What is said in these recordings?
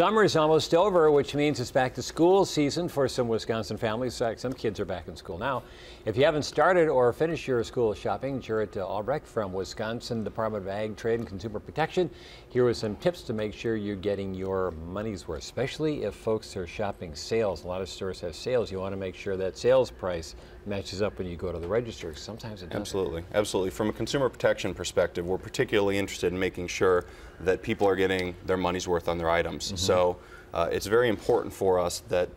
Summer is almost over, which means it's back to school season for some Wisconsin families. Some kids are back in school now. If you haven't started or finished your school shopping, Jerad Albracht from Wisconsin Department of Ag, Trade and Consumer Protection here with some tips to make sure you're getting your money's worth, especially if folks are shopping sales. A lot of stores have sales. You want to make sure that sales price matches up when you go to the register. Sometimes it doesn't. Absolutely. From a consumer protection perspective, we're particularly interested in making sure that people are getting their money's worth on their items. So it's very important for us that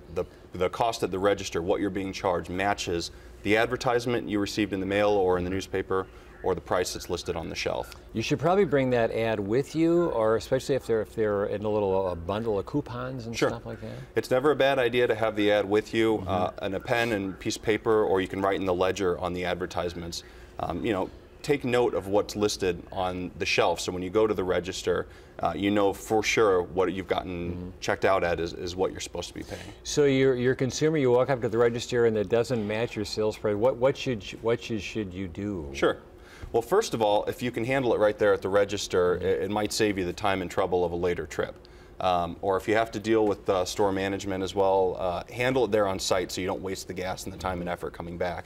the cost at the register, what you're being charged, matches the advertisement you received in the mail or in the newspaper or the price that's listed on the shelf. You should probably bring that ad with you, or especially if they're in a little bundle of coupons and stuff like that. It's never a bad idea to have the ad with you, and a pen and piece of paper, or you can write in the ledger on the advertisements. Take note of what's listed on the shelf, so when you go to the register, you know for sure what you've gotten checked out at is what you're supposed to be paying. So you're a consumer, you walk up to the register and it doesn't match your sales price. What should you do? Sure. Well, first of all, if you can handle it right there at the register, it might save you the time and trouble of a later trip. Or if you have to deal with store management as well, handle it there on site so you don't waste the gas and the time and effort coming back.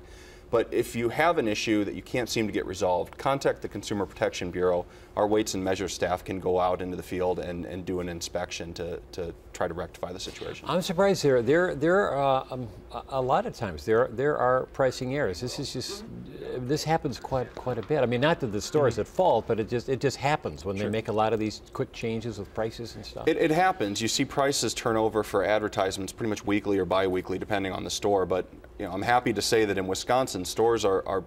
But if you have an issue that you can't seem to get resolved, contact the Consumer Protection Bureau. Our weights and measures staff can go out into the field and do an inspection to try to rectify the situation. I'm surprised there are a lot of times there are pricing errors. This happens quite a bit. I mean, not that the store is at fault, but it just happens when they make a lot of these quick changes with prices and stuff. It happens. You see prices turn over for advertisements pretty much weekly or bi-weekly, depending on the store. But I'm happy to say that in Wisconsin, stores are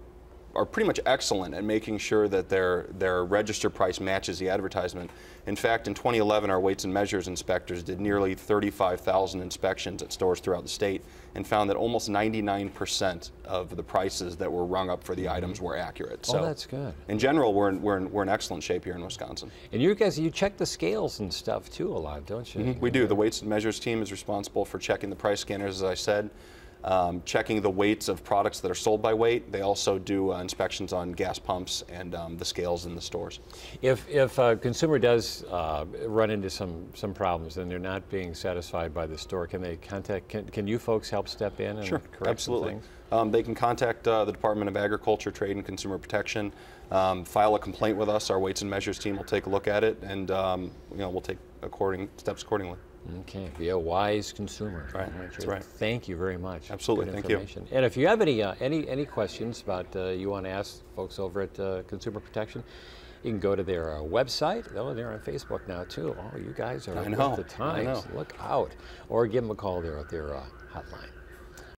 pretty much excellent at making sure that their register price matches the advertisement. In fact, in 2011, our weights and measures inspectors did nearly 35,000 inspections at stores throughout the state and found that almost 99% of the prices that were rung up for the items were accurate. So that's good. In general, we're in excellent shape here in Wisconsin. And you guys, you check the scales and stuff too a lot, don't you? We do. The weights and measures team is responsible for checking the price scanners, as I said. Checking the weights of products that are sold by weight. They also do inspections on gas pumps and the scales in the stores. If a consumer does run into some problems and they're not being satisfied by the store, can they contact? Can you folks help step in and correct absolutely. some things? They can contact the Department of Agriculture, Trade and Consumer Protection. File a complaint with us. Our weights and measures team will take a look at it, and we'll take steps accordingly. Okay, be a wise consumer. Right, that's right. Thank you very much. Absolutely, thank you. And if you have any questions about you want to ask folks over at Consumer Protection, you can go to their website. Oh, they're on Facebook now too. Oh, you guys are with the times. Look out. Or give them a call there at their hotline.